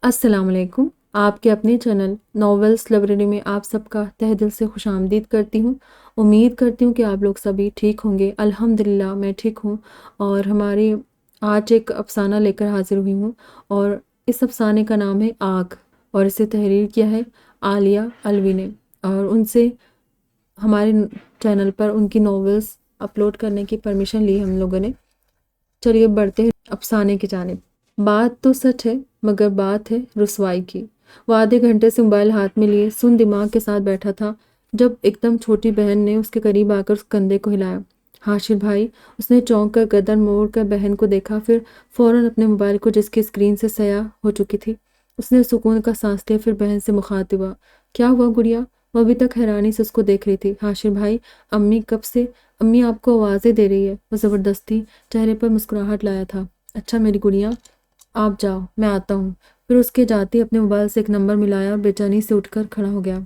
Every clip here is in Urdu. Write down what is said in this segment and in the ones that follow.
السلام علیکم۔ آپ کے اپنے چینل ناولس لائبریری میں آپ سب کا تہ دل سے خوش آمدید کرتی ہوں۔ امید کرتی ہوں کہ آپ لوگ سبھی ٹھیک ہوں گے۔ الحمدللہ میں ٹھیک ہوں، اور ہماری آج ایک افسانہ لے کر حاضر ہوئی ہوں، اور اس افسانے کا نام ہے آگ، اور اسے تحریر کیا ہے عالیہ الوی نے، اور ان سے ہمارے چینل پر ان کی ناولس اپلوڈ کرنے کی پرمیشن لی ہم لوگوں نے۔ چلیے بڑھتے ہیں افسانے کی جانب۔ بات تو سچ ہے، مگر بات ہے رسوائی کی۔ وہ آدھے گھنٹے سے موبائل ہاتھ میں لیے سن دماغ کے ساتھ بیٹھا تھا، جب ایک دم چھوٹی بہن نے اس کے قریب آ کر اس کندھے کو ہلایا۔ حاشر بھائی! اس نے چونک کر گردن موڑ کر بہن کو دیکھا، پھر فوراً اپنے موبائل کو جس کی اسکرین سے سیاہ ہو چکی تھی۔ اس نے سکون کا سانس لیا، پھر بہن سے مخاطب ہوا، کیا ہوا گڑیا؟ وہ ابھی تک حیرانی سے اس کو دیکھ رہی تھی۔ حاشر بھائی! امی کب سے امی آپ کو آوازیں دے رہی ہے۔ وہ زبردستی چہرے پر مسکراہٹ لایا تھا۔ اچھا میری گڑیا، آپ جاؤ، میں آتا ہوں۔ پھر اس کے جاتے اپنے موبائل سے ایک نمبر ملایا اور بے چینی سے اٹھ کر کھڑا ہو گیا۔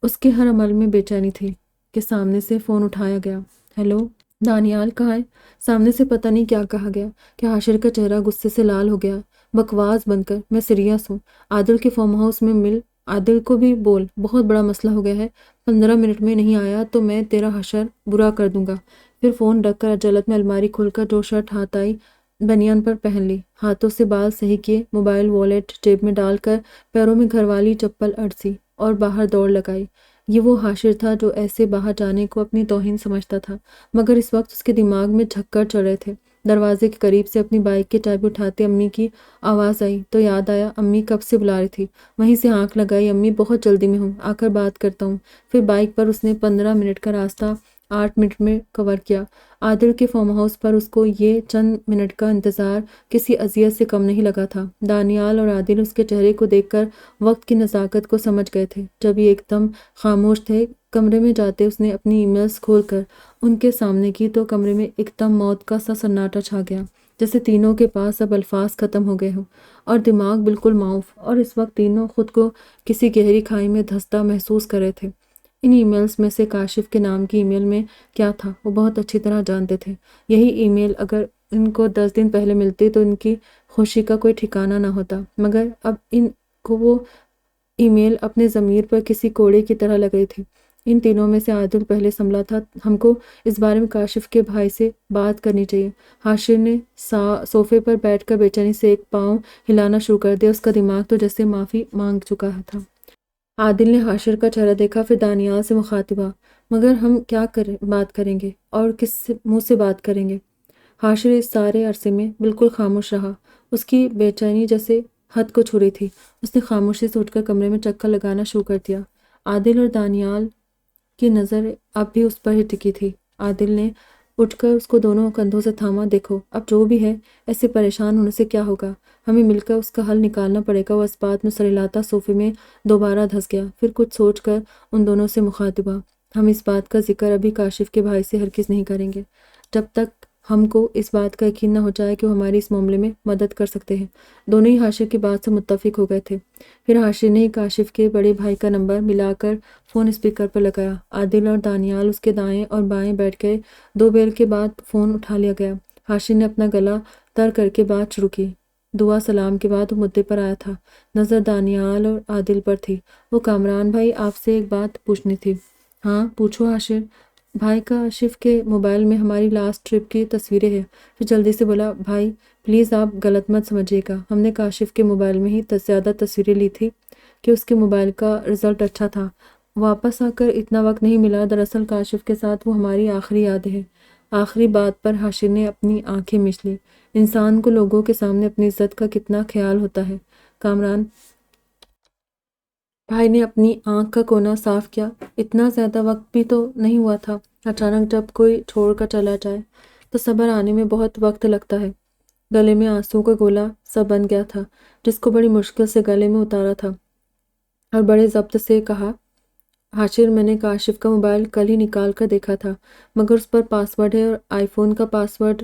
اس کے ہر عمل میں بے چینی تھی کہ سامنے سے فون اٹھایا گیا۔ ہیلو، دانیال کہاں ہے؟ سامنے سے پتہ نہیں کیا کہا گیا کہ حاشر کا چہرہ غصے سے لال ہو گیا۔ بکواس بند کر، میں سیریس ہوں۔ عادل کے فارم ہاؤس میں مل، عادل کو بھی بول، بہت بڑا مسئلہ ہو گیا ہے۔ 15 منٹ میں نہیں آیا تو میں تیرا حشر برا کر دوں گا۔ پھر فون رکھ کر عجلت میں الماری کھول کر جو شرٹ ہاتھ آئی بنیان پر پہن لی، ہاتھوں سے بال صحیح کیے، موبائل والیٹ جیب میں ڈال کر پیروں میں گھر والی چپل اڑسی اور باہر دوڑ لگائی۔ یہ وہ حاشر تھا جو ایسے باہر جانے کو اپنی توہین سمجھتا تھا، مگر اس وقت اس کے دماغ میں جھکڑ چڑھ رہے تھے۔ دروازے کے قریب سے اپنی بائک کی چابی اٹھاتے امی کی آواز آئی تو یاد آیا امی کب سے بلا رہی تھی۔ وہیں سے آنکھ لگائی، امی بہت جلدی میں ہوں، آ کر بات کرتا ہوں۔ پھر بائک پر اس نے 15 منٹ کا راستہ 8 منٹ میں کور کیا۔ عادل کے فارم ہاؤس پر اس کو یہ چند منٹ کا انتظار کسی اذیت سے کم نہیں لگا تھا۔ دانیال اور عادل اس کے چہرے کو دیکھ کر وقت کی نزاکت کو سمجھ گئے تھے۔ جب یہ ایک دم خاموش تھے، کمرے میں جاتے اس نے اپنی ای میلز کھول کر ان کے سامنے کی تو کمرے میں ایک دم موت کا سا سناٹا چھا گیا، جیسے تینوں کے پاس اب الفاظ ختم ہو گئے ہوں اور دماغ بالکل معاف، اور اس وقت تینوں خود کو کسی گہری کھائی میں دھنستا محسوس کر رہے تھے۔ ان ای میلز میں سے کاشف کے نام کی ای میل میں کیا تھا وہ بہت اچھی طرح جانتے تھے۔ یہی ای میل اگر ان کو 10 دن پہلے ملتی تو ان کی خوشی کا کوئی ٹھکانہ نہ ہوتا، مگر اب ان کو وہ ای میل اپنے ضمیر پر کسی کوڑے کی طرح لگ رہی تھی۔ ان تینوں میں سے عادل پہلے سنبھلا تھا، ہم کو اس بارے میں کاشف کے بھائی سے بات کرنی چاہیے۔ حاشر نے صوفے پر بیٹھ کر بے چینی سے ایک پاؤں ہلانا شروع کر دیا، اس کا دماغ تو جیسے معافی مانگ چکا تھا۔ عادل نے حاشر کا چہرہ دیکھا، پھر دانیال سے مخاطب ہوا، مگر ہم کیا بات کریں گے اور کس منہ سے بات کریں گے؟ حاشر اس سارے عرصے میں بالکل خاموش رہا، اس کی بے چینی جیسے حد کو چھو رہی تھی۔ اس نے خاموشی سے اٹھ کر کمرے میں چکر لگانا شروع کر دیا۔ عادل اور دانیال کی نظر اب بھی اس پر ہی ٹکی تھی۔ عادل نے اٹھ کر اس کو دونوں کندھوں سے تھاما، دیکھو اب جو بھی ہے، ایسے پریشان ہونے سے کیا ہوگا، ہمیں مل کر اس کا حل نکالنا پڑے گا۔ وہ اس بات میں سر ہلاتا صوفے میں دوبارہ دھس گیا، پھر کچھ سوچ کر ان دونوں سے مخاطب ہوا، ہم اس بات کا ذکر ابھی کاشف کے بھائی سے ہرگز نہیں کریں گے، جب تک ہم کو اس بات کا یقین نہ ہو جائے کہ وہ ہماری اس معاملے میں مدد کر سکتے ہیں۔ دونوں ہی حاشر کی بات سے متفق ہو گئے تھے۔ پھر حاشر نے کاشف کے بڑے بھائی کا نمبر ملا کر فون اسپیکر پر لگایا۔ عادل اور دانیال اس کے دائیں اور بائیں بیٹھ گئے۔ 2 بیل کے بعد فون اٹھا لیا گیا۔ حاشر نے اپنا گلا تر کر کے بات شروع کی۔ دعا سلام کے بعد وہ مدعے پر آیا تھا۔ نظر دانیال اور عادل پر تھی۔ وہ کامران بھائی، آپ سے ایک بات پوچھنی تھی۔ ہاں پوچھو حاشر بھائی۔ کاشف کے موبائل میں ہماری لاسٹ ٹرپ کی تصویریں ہیں۔ پھر جلدی سے بولا، بھائی پلیز آپ غلط مت سمجھیے گا، ہم نے کاشف کے موبائل میں ہی زیادہ تصویریں لی تھی کہ اس کے موبائل کا رزلٹ اچھا تھا، واپس آ کر اتنا وقت نہیں ملا۔ دراصل کاشف کے ساتھ وہ ہماری آخری یاد ہے۔ آخری بات پر حاشر نے اپنی آنکھیں مچ لی۔ انسان کو لوگوں کے سامنے اپنی عزت کا کتنا خیال ہوتا ہے۔ کامران بھائی نے اپنی آنکھ کا کونا صاف کیا، اتنا زیادہ وقت بھی تو نہیں ہوا تھا۔ اچانک جب کوئی چھوڑ کر چلا جائے تو صبر آنے میں بہت وقت لگتا ہے۔ گلے میں آنسو کا گولا سا بن گیا تھا، جس کو بڑی مشکل سے گلے میں اتارا تھا، اور بڑے ضبط سے کہا، حاشر میں نے کاشف کا موبائل کل ہی نکال کر دیکھا تھا، مگر اس پر پاس ورڈ ہے اور آئی فون کا پاس ورڈ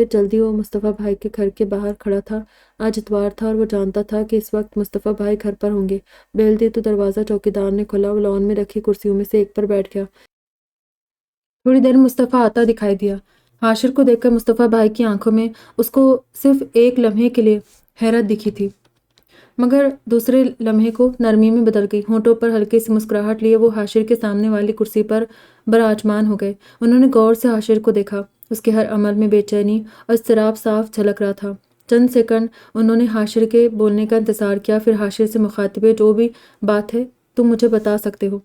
پھر جلدی وہ مصطفیٰ بھائی کے گھر کے باہر کھڑا تھا۔ آج اتوار تھا اور وہ جانتا تھا کہ اس وقت مصطفیٰ بھائی گھر پر ہوں گے۔ بیل دی تو دروازہ چوکیدار نے کھولا۔ وہ لان میں رکھی کرسیوں میں سے ایک پر بیٹھ گیا۔ تھوڑی دیر مصطفیٰ آتا دکھائی دیا۔ حاشر کو دیکھ کر مصطفیٰ بھائی کی آنکھوں میں اس کو صرف ایک لمحے کے لیے حیرت دکھی تھی، مگر دوسرے لمحے کو نرمی میں بدل گئی۔ ہونٹوں پر ہلکی سی مسکراہٹ لیے وہ حاشر کے سامنے والی کرسی پر براجمان ہو گئے۔ انہوں نے غور سے حاشر کو دیکھا۔ اس کے ہر عمل میں بے چینی اور اضطراب صاف جھلک رہا تھا۔ چند سیکنڈ انہوں نے حاشر کے بولنے کا انتظار کیا، پھر حاشر سے مخاطب جو بھی بات ہے تم مجھے بتا سکتے ہو۔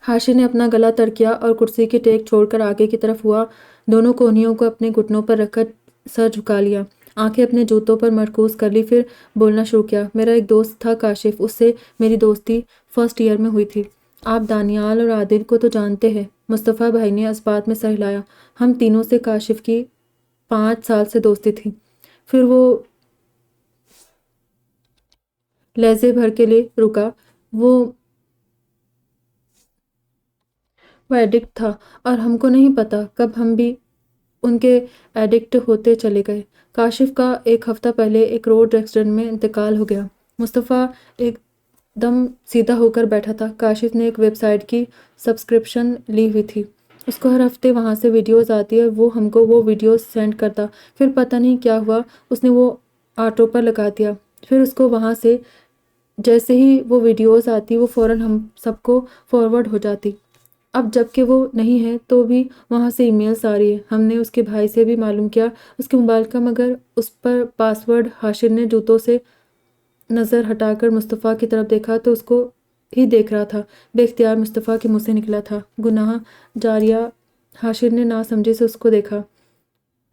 حاشر نے اپنا گلا تر کیا اور کرسی کی ٹیک چھوڑ کر آگے کی طرف ہوا۔ دونوں کونیوں کو اپنے گھٹنوں پر رکھ کر سر جھکا لیا، آنکھیں اپنے جوتوں پر مرکوز کر لی، پھر بولنا شروع کیا۔ میرا ایک دوست تھا کاشف، اس سے میری دوستی فرسٹ ایئر میں ہوئی تھی۔ آپ دانیال اور عادل کو تو جانتے ہیں۔ مصطفیٰ بھائی نے اس بات میں سر ہلایا۔ ہم تینوں سے کاشف کی 5 سال سے دوستی تھی۔ پھر وہ لہجے بھر کے لیے رکا۔ وہ ایڈکٹ تھا اور ہم کو نہیں پتا کب ہم بھی ان کے ایڈکٹ ہوتے چلے گئے۔ کاشف کا ایک ہفتہ پہلے ایک روڈ ایکسیڈنٹ میں انتقال ہو گیا۔ مصطفیٰ ایک دم سیدھا ہو کر بیٹھا تھا۔ کاشف نے ایک ویب سائٹ کی سبسکرپشن لی ہوئی تھی۔ اس کو ہر ہفتے وہاں سے ویڈیوز آتی اور وہ ہم کو وہ ویڈیوز سینڈ کرتا۔ پھر پتہ نہیں کیا ہوا، اس نے وہ آٹو پر لگا دیا۔ پھر اس کو وہاں سے جیسے ہی وہ ویڈیوز آتی وہ فوراً ہم سب کو فارورڈ ہو جاتی۔ اب جب کہ وہ نہیں ہے تو بھی وہاں سے ای میلز آ رہی ہے۔ ہم نے اس کے بھائی سے بھی معلوم کیا اس کے موبائل کا، مگر اس پر پاس ورڈ۔ حاشر نے جوتوں سے نظر ہٹا کر مصطفیٰ کی طرف دیکھا تو اس کو ہی دیکھ رہا تھا۔ بے اختیار مصطفیٰ کے منہ سے نکلا تھا، گناہ جاریہ۔ حاشر نے ناسمجھی سے اس کو دیکھا۔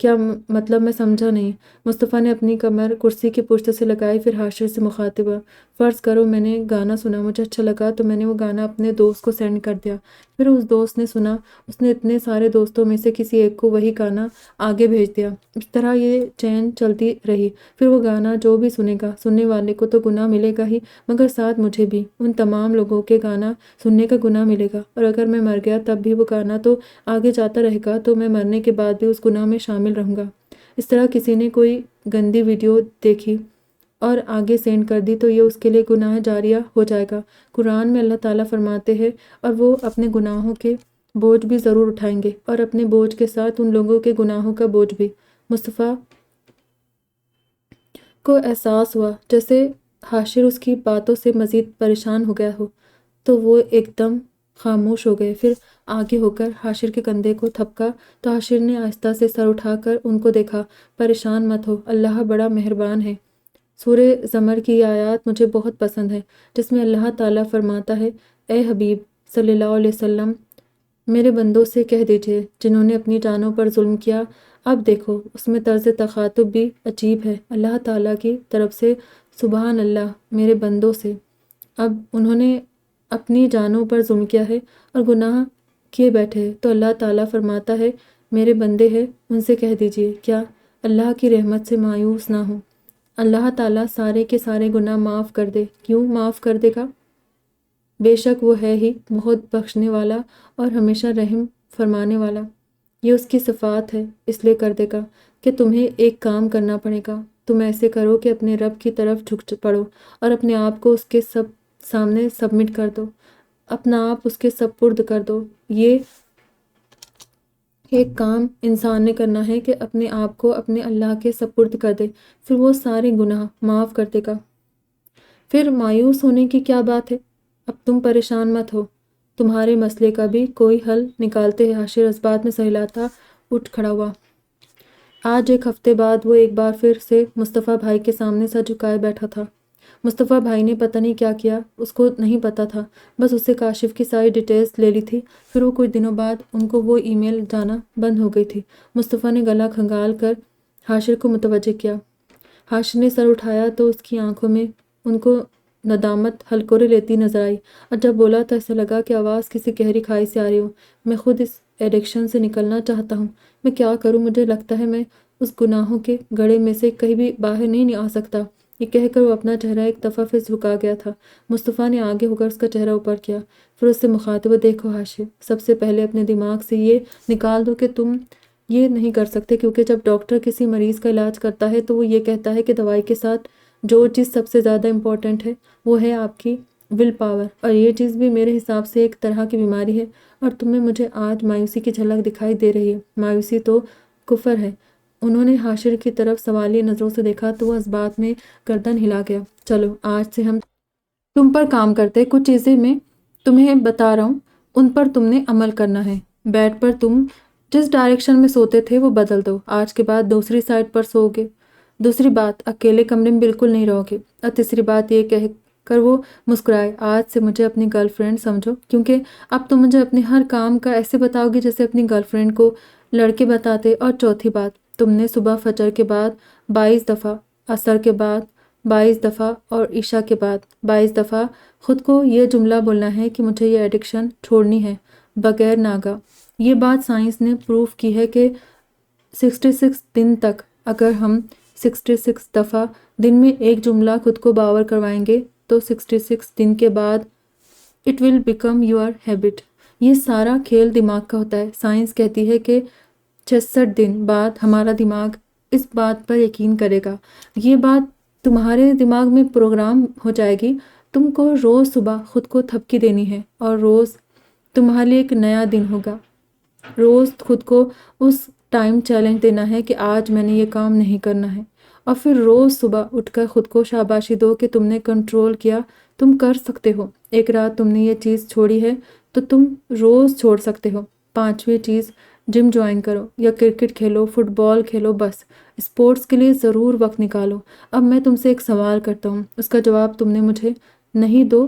کیا مطلب؟ میں سمجھا نہیں۔ مصطفیٰ نے اپنی کمر کرسی کی پشت سے لگائی، پھر حاشر سے مخاطبہ، فرض کرو میں نے گانا سنا، مجھے اچھا لگا تو میں نے وہ گانا اپنے دوست کو سینڈ کر دیا۔ پھر اس دوست نے سنا، اس نے اتنے سارے دوستوں میں سے کسی ایک کو وہی گانا آگے بھیج دیا۔ اس طرح یہ چین چلتی رہی۔ پھر وہ گانا جو بھی سنے گا، سننے والے کو تو گناہ ملے گا ہی، مگر ساتھ مجھے بھی ان تمام لوگوں کے گانا سننے کا گناہ ملے گا، اور اگر میں مر گیا تب بھی وہ گانا تو آگے جاتا رہے گا، تو میں مرنے کے بعد بھی اس گناہ میں شامل رہوں گا۔ اس طرح کسی نے کوئی گندی ویڈیو دیکھی اور آگے سینڈ کر دی تو یہ اس کے لیے گناہ جاریہ ہو جائے گا۔ قرآن میں اللہ تعالیٰ فرماتے ہیں، اور وہ اپنے گناہوں کے بوجھ بھی ضرور اٹھائیں گے، اور اپنے بوجھ کے ساتھ ان لوگوں کے گناہوں کا بوجھ بھی۔ مصطفیٰ کو احساس ہوا جیسے حاشر اس کی باتوں سے مزید پریشان ہو گیا ہو، تو وہ ایک دم خاموش ہو گئے۔ پھر آگے ہو کر حاشر کے کندھے کو تھپکا تو حاشر نے آہستہ سے سر اٹھا کر ان کو دیکھا۔ پریشان مت ہو، اللہ بڑا مہربان ہے۔ سورہ زمر کی یہ آیات مجھے بہت پسند ہے، جس میں اللہ تعالیٰ فرماتا ہے، اے حبیب صلی اللہ علیہ وسلم، میرے بندوں سے کہہ دیجئے جنہوں نے اپنی جانوں پر ظلم کیا۔ اب دیکھو، اس میں طرز تخاطب بھی عجیب ہے، اللہ تعالیٰ کی طرف سے، سبحان اللہ، میرے بندوں سے۔ اب انہوں نے اپنی جانوں پر ظلم کیا ہے اور گناہ کیے بیٹھے، تو اللہ تعالیٰ فرماتا ہے میرے بندے ہیں، ان سے کہہ دیجئے کیا اللہ کی رحمت سے مایوس نہ ہوں، اللہ تعالیٰ سارے کے سارے گناہ معاف کر دے۔ کیوں معاف کر دے گا؟ بے شک وہ ہے ہی بہت بخشنے والا اور ہمیشہ رحم فرمانے والا۔ یہ اس کی صفات ہے، اس لیے کر دے گا کہ تمہیں ایک کام کرنا پڑے گا۔ تم ایسے کرو کہ اپنے رب کی طرف جھک پڑو اور اپنے آپ کو اس کے سامنے سبمٹ کر دو، اپنا آپ اس کے سپرد کر دو۔ یہ ایک کام انسان نے کرنا ہے کہ اپنے آپ کو اپنے اللہ کے سپرد کر دے، پھر وہ سارے گناہ معاف کر دے گا۔ پھر مایوس ہونے کی کیا بات ہے؟ اب تم پریشان مت ہو، تمہارے مسئلے کا بھی کوئی حل نکالتے ہیں۔ حاشر اس بات میں سہلاتا اٹھ کھڑا ہوا۔ آج ایک ہفتے بعد وہ ایک بار پھر سے مصطفیٰ بھائی کے سامنے سر جھکائے بیٹھا تھا۔ مصطفیٰ بھائی نے پتہ نہیں کیا کیا، اس کو نہیں پتا تھا، بس اس سے کاشف کی ساری ڈیٹیلز لے لی تھی۔ پھر وہ کچھ دنوں بعد ان کو وہ ای میل جانا بند ہو گئی تھی۔ مصطفیٰ نے گلا کھنگال کر حاشر کو متوجہ کیا۔ حاشر نے سر اٹھایا تو اس کی آنکھوں میں ان کو ندامت ہلکورے لیتی نظر آئی، اور جب بولا تو ایسا لگا کہ آواز کسی گہری کھائی سے آ رہی ہو۔ میں خود اس ایڈکشن سے نکلنا چاہتا ہوں، میں کیا کروں؟ مجھے لگتا ہے میں اس گناہوں کے گڑھے میں سے کہیں بھی باہر نہیں آ سکتا۔ یہ کہہ کر وہ اپنا چہرہ ایک دفعہ پھر جھکا گیا تھا۔ مصطفیٰ نے آگے ہو کر اس کا چہرہ اوپر کیا، پھر اس سے مخاطب، دیکھو حاشر، سب سے پہلے اپنے دماغ سے یہ نکال دو کہ تم یہ نہیں کر سکتے، کیونکہ جب ڈاکٹر کسی مریض کا علاج کرتا ہے تو وہ یہ کہتا ہے کہ دوائی کے ساتھ جو چیز سب سے زیادہ امپورٹنٹ ہے وہ ہے آپ کی ول پاور، اور یہ چیز بھی میرے حساب سے ایک طرح کی بیماری ہے، اور تم میں مجھے آج مایوسی کی جھلک دکھائی دے رہی ہے۔ مایوسی تو کفر ہے۔ انہوں نے حاشر کی طرف سوالیہ نظروں سے دیکھا تو وہ اس بات میں گردن ہلا گیا۔ چلو آج سے ہم تم پر کام کرتے، کچھ چیزیں میں تمہیں بتا رہا ہوں، ان پر تم نے عمل کرنا ہے۔ بیڈ پر تم جس ڈائریکشن میں سوتے تھے وہ بدل دو، آج کے بعد دوسری سائڈ پر سو گے۔ دوسری بات، اکیلے کمرے میں بالکل نہیں رہو گے۔ اور تیسری بات، یہ کہہ کر وہ مسکرائے، آج سے مجھے اپنی گرل فرینڈ سمجھو، کیونکہ اب تم مجھے اپنے ہر کام کا ایسے بتاؤ گے جیسے اپنی گرل فرینڈ کو لڑکے بتاتے۔ اور چوتھی بات، تم نے صبح فجر کے بعد 22 دفعہ، عصر کے بعد 22 دفعہ اور عشاء کے بعد 22 دفعہ خود کو یہ جملہ بولنا ہے کہ مجھے یہ ایڈکشن چھوڑنی ہے بغیر ناگا۔ یہ بات سائنس نے پروف کی ہے کہ 66 دن تک اگر ہم 66 دفعہ دن میں ایک جملہ خود کو باور کروائیں گے تو 66 دن کے بعد it will become your habit. یہ سارا کھیل دماغ کا ہوتا ہے۔ سائنس کہتی ہے کہ 66 دن بعد ہمارا دماغ اس بات پر یقین کرے گا، یہ بات تمہارے دماغ میں پروگرام ہو جائے گی۔ تم کو روز صبح خود کو تھپکی دینی ہے، اور روز تمہارے لیے ایک نیا دن ہوگا۔ روز خود کو اس ٹائم چیلنج دینا ہے کہ آج میں نے یہ کام نہیں کرنا ہے، اور پھر روز صبح اٹھ کر خود کو شاباشی دو کہ تم نے کنٹرول کیا، تم کر سکتے ہو۔ ایک رات تم نے یہ چیز چھوڑی ہے تو تم روز چھوڑ سکتے ہو۔ پانچویں چیز، جم جوائن کرو یا کرکٹ کھیلو، فٹ بال کھیلو، بس اسپورٹس کے لیے ضرور وقت نکالو۔ اب میں تم سے ایک سوال کرتا ہوں، اس کا جواب تم نے مجھے نہیں دو،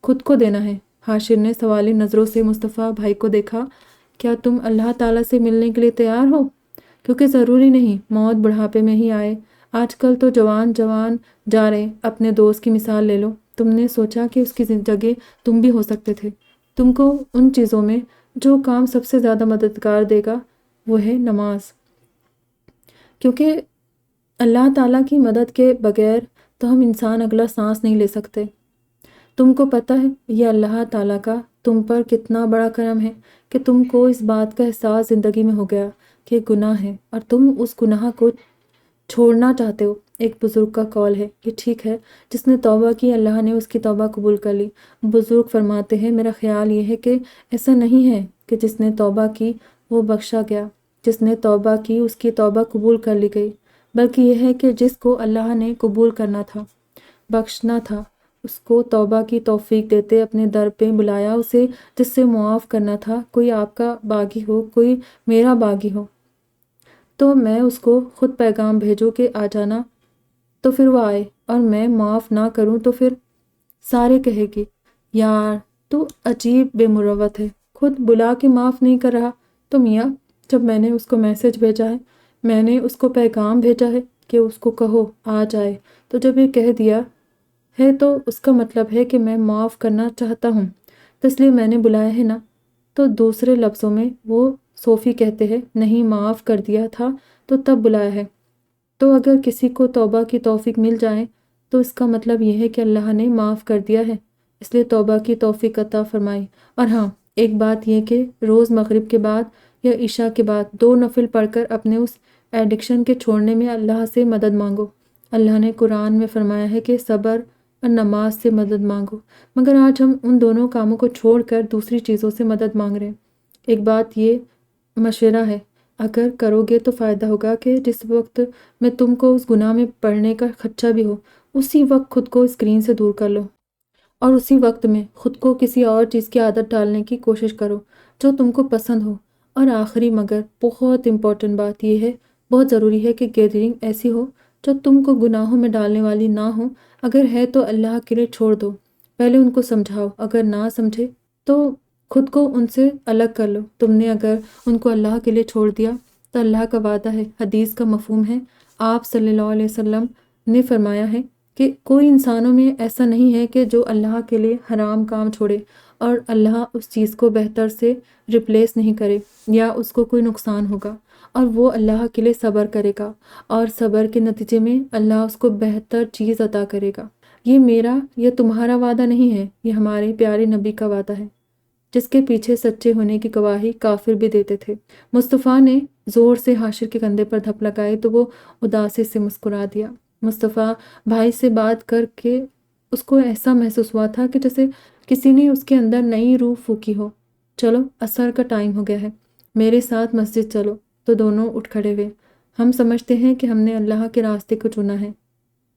خود کو دینا ہے۔ حاشر نے سوالی نظروں سے مصطفیٰ بھائی کو دیکھا۔ کیا تم اللہ تعالیٰ سے ملنے کے لیے تیار ہو؟ کیونکہ ضروری نہیں موت بڑھاپے میں ہی آئے، آج کل تو جوان جا رہے۔ اپنے دوست کی مثال لے لو، تم نے سوچا کہ اس کی جگہ تم بھی ہو سکتے تھے۔ تم کو ان چیزوں میں جو کام سب سے زیادہ مددگار دے گا وہ ہے نماز، کیونکہ اللہ تعالیٰ کی مدد کے بغیر تو ہم انسان اگلا سانس نہیں لے سکتے۔ تم کو پتہ ہے یہ اللہ تعالیٰ کا تم پر کتنا بڑا کرم ہے کہ تم کو اس بات کا احساس زندگی میں ہو گیا کہ گناہ ہے اور تم اس گناہ کو چھوڑنا چاہتے ہو۔ ایک بزرگ کا قول ہے کہ ٹھیک ہے، جس نے توبہ کی اللہ نے اس کی توبہ قبول کر لی۔ بزرگ فرماتے ہیں میرا خیال یہ ہے کہ ایسا نہیں ہے کہ جس نے توبہ کی وہ بخشا گیا، جس نے توبہ کی اس کی توبہ قبول کر لی گئی، بلکہ یہ ہے کہ جس کو اللہ نے قبول کرنا تھا، بخشنا تھا، اس کو توبہ کی توفیق دیتے اپنے در پہ بلایا اسے، جس سے معاف کرنا تھا۔ کوئی آپ کا باغی ہو، کوئی میرا باغی ہو، تو میں اس کو خود پیغام بھیجوں کہ آ جانا، تو پھر وہ آئے، اور میں معاف نہ کروں تو پھر سارے کہے گی یار تو عجیب بے مروت ہے، خود بلا کے معاف نہیں کر رہا۔ تو میاں جب میں نے اس کو میسج بھیجا ہے، میں نے اس کو پیغام بھیجا ہے کہ اس کو کہو آ جائے، تو جب یہ کہہ دیا ہے تو اس کا مطلب ہے کہ میں معاف کرنا چاہتا ہوں، تو اس لیے میں نے بلایا ہے نا۔ تو دوسرے لفظوں میں وہ صوفی کہتے ہیں نہیں معاف کر دیا تھا تو تب بلایا ہے۔ تو اگر کسی کو توبہ کی توفیق مل جائے تو اس کا مطلب یہ ہے کہ اللہ نے معاف کر دیا ہے، اس لیے توبہ کی توفیق عطا فرمائی۔ اور ہاں ایک بات یہ کہ روز مغرب کے بعد یا عشاء کے بعد 2 نفل پڑھ کر اپنے اس ایڈکشن کے چھوڑنے میں اللہ سے مدد مانگو۔ اللہ نے قرآن میں فرمایا ہے کہ صبر اور نماز سے مدد مانگو، مگر آج ہم ان دونوں کاموں کو چھوڑ کر دوسری چیزوں سے مدد مانگ رہے ہیں۔ ایک بات یہ مشورہ ہے، اگر کرو گے تو فائدہ ہوگا کہ جس وقت میں تم کو اس گناہ میں پڑنے کا خدشہ بھی ہو، اسی وقت خود کو اسکرین سے دور کر لو، اور اسی وقت میں خود کو کسی اور چیز کی عادت ڈالنے کی کوشش کرو جو تم کو پسند ہو۔ اور آخری مگر بہت امپورٹنٹ بات یہ ہے، بہت ضروری ہے کہ گیدرنگ ایسی ہو جو تم کو گناہوں میں ڈالنے والی نہ ہو، اگر ہے تو اللہ کے لیے چھوڑ دو، پہلے ان کو سمجھاؤ، اگر نہ سمجھے تو خود کو ان سے الگ کر لو۔ تم نے اگر ان کو اللہ کے لیے چھوڑ دیا تو اللہ کا وعدہ ہے، حدیث کا مفہوم ہے، آپ صلی اللہ علیہ وسلم نے فرمایا ہے کہ کوئی انسانوں میں ایسا نہیں ہے کہ جو اللہ کے لیے حرام کام چھوڑے اور اللہ اس چیز کو بہتر سے ریپلیس نہیں کرے یا اس کو کوئی نقصان ہوگا، اور وہ اللہ کے لیے صبر کرے گا، اور صبر کے نتیجے میں اللہ اس کو بہتر چیز عطا کرے گا۔ یہ میرا یا تمہارا وعدہ نہیں ہے، یہ ہمارے پیارے نبی کا وعدہ ہے، جس کے پیچھے سچے ہونے کی گواہی کافر بھی دیتے تھے۔ مصطفیٰ نے زور سے حاشر کے کندھے پر دھپ لگائی تو وہ اداسی سے مسکرا دیا۔ مصطفیٰ بھائی سے بات کر کے اس کو ایسا محسوس ہوا تھا کہ جیسے کسی نے اس کے اندر نئی روح پھونکی ہو۔ چلو عصر کا ٹائم ہو گیا ہے، میرے ساتھ مسجد چلو۔ تو دونوں اٹھ کھڑے ہوئے۔ ہم سمجھتے ہیں کہ ہم نے اللہ کے راستے کو چنا ہے،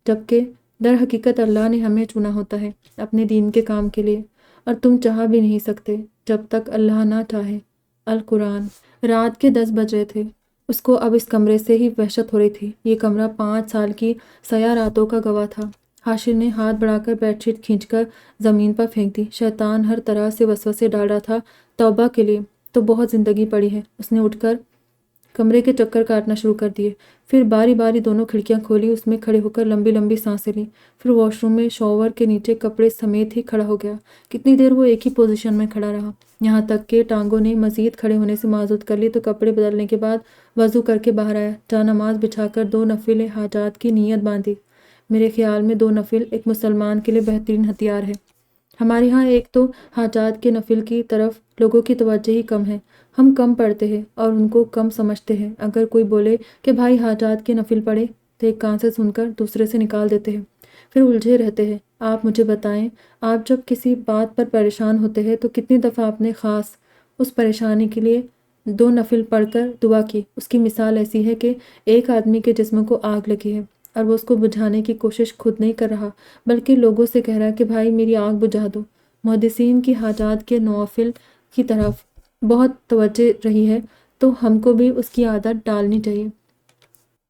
جبکہ در حقیقت اللہ نے ہمیں چنا ہوتا ہے اپنے دین کے کام کے لیے، اور تم چاہ بھی نہیں سکتے جب تک اللہ نہ چاہے۔ القرآن۔ رات کے 10 بج رہے تھے۔ اس کو اب اس کمرے سے ہی وحشت ہو رہی تھی۔ یہ کمرہ 5 سال کی سیاہ راتوں کا گواہ تھا۔ حاشر نے ہاتھ بڑھا کر بیڈ شیٹ کھینچ کر زمین پر پھینک دی۔ شیطان ہر طرح سے وسوسے ڈال رہا تھا۔ توبہ کے لیے تو بہت زندگی پڑی ہے۔ اس نے اٹھ کر کمرے کے چکر کاٹنا شروع کر دیے، پھر باری باری دونوں کھڑکیاں کھولی، اس میں کھڑے ہو کر لمبی لمبی سانسیں لیں، پھر واش روم میں شاور کے نیچے کپڑے سمیت ہی کھڑا ہو گیا۔ کتنی دیر وہ ایک ہی پوزیشن میں کھڑا رہا، یہاں تک کہ ٹانگوں نے مزید کھڑے ہونے سے معذورت کر لی تو کپڑے بدلنے کے بعد وضو کر کے باہر آیا، جا نماز بچھا کر 2 نفل حاجات کی نیت باندھی۔ میرے خیال میں 2 نفل ایک مسلمان کے لیے بہترین ہتھیار ہے۔ ہمارے ہاں ایک تو حاجات کے نفل کی طرف لوگوں کی توجہ ہی کم ہے، ہم کم پڑھتے ہیں اور ان کو کم سمجھتے ہیں۔ اگر کوئی بولے کہ بھائی حاجات کے نفل پڑھے تو ایک کان سے سن کر دوسرے سے نکال دیتے ہیں، پھر الجھے رہتے ہیں۔ آپ مجھے بتائیں، آپ جب کسی بات پر پریشان ہوتے ہیں تو کتنی دفعہ آپ نے خاص اس پریشانی کے لیے 2 نفل پڑھ کر دعا کی؟ اس کی مثال ایسی ہے کہ ایک آدمی کے جسم کو آگ لگی ہے اور وہ اس کو بجھانے کی کوشش خود نہیں کر رہا بلکہ لوگوں سے کہہ رہا ہے کہ بھائی میری آگ بجھا دو۔ محدثین کی حاجات کے نوافل کی طرف بہت توجہ رہی ہے تو ہم کو بھی اس کی عادت ڈالنی چاہیے۔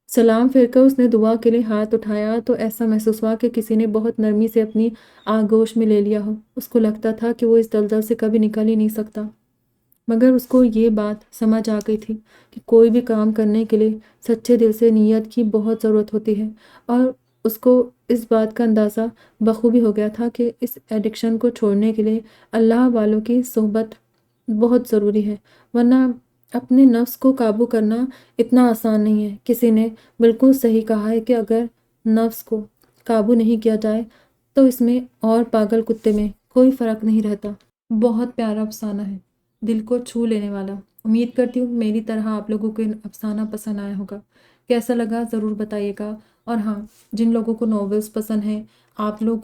سلام پھیر کر اس نے دعا کے لیے ہاتھ اٹھایا تو ایسا محسوس ہوا کہ کسی نے بہت نرمی سے اپنی آغوش میں لے لیا ہو۔ اس کو لگتا تھا کہ وہ اس دلدل سے کبھی نکل ہی نہیں سکتا، مگر اس کو یہ بات سمجھ آ گئی تھی کہ کوئی بھی کام کرنے کے لیے سچے دل سے نیت کی بہت ضرورت ہوتی ہے، اور اس کو اس بات کا اندازہ بخوبی ہو گیا تھا کہ اس ایڈکشن کو چھوڑنے کے لیے اللہ والوں کی صحبت بہت ضروری ہے، ورنہ اپنے نفس کو قابو کرنا اتنا آسان نہیں ہے۔ کسی نے بالکل صحیح کہا ہے کہ اگر نفس کو قابو نہیں کیا جائے تو اس میں اور پاگل کتے میں کوئی فرق نہیں رہتا۔ بہت پیارا افسانہ ہے، دل کو چھو لینے والا۔ امید کرتی ہوں میری طرح آپ لوگوں کو افسانہ پسند آیا ہوگا۔ کیسا لگا ضرور بتائیے گا، اور ہاں، جن لوگوں کو ناولز پسند ہیں آپ لوگ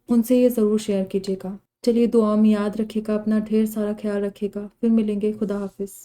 ان سے یہ ضرور شیئر کیجیے گا۔ چلیے دعا میں یاد رکھیے گا، اپنا ڈھیر سارا خیال رکھیے گا، پھر ملیں گے۔ خدا حافظ۔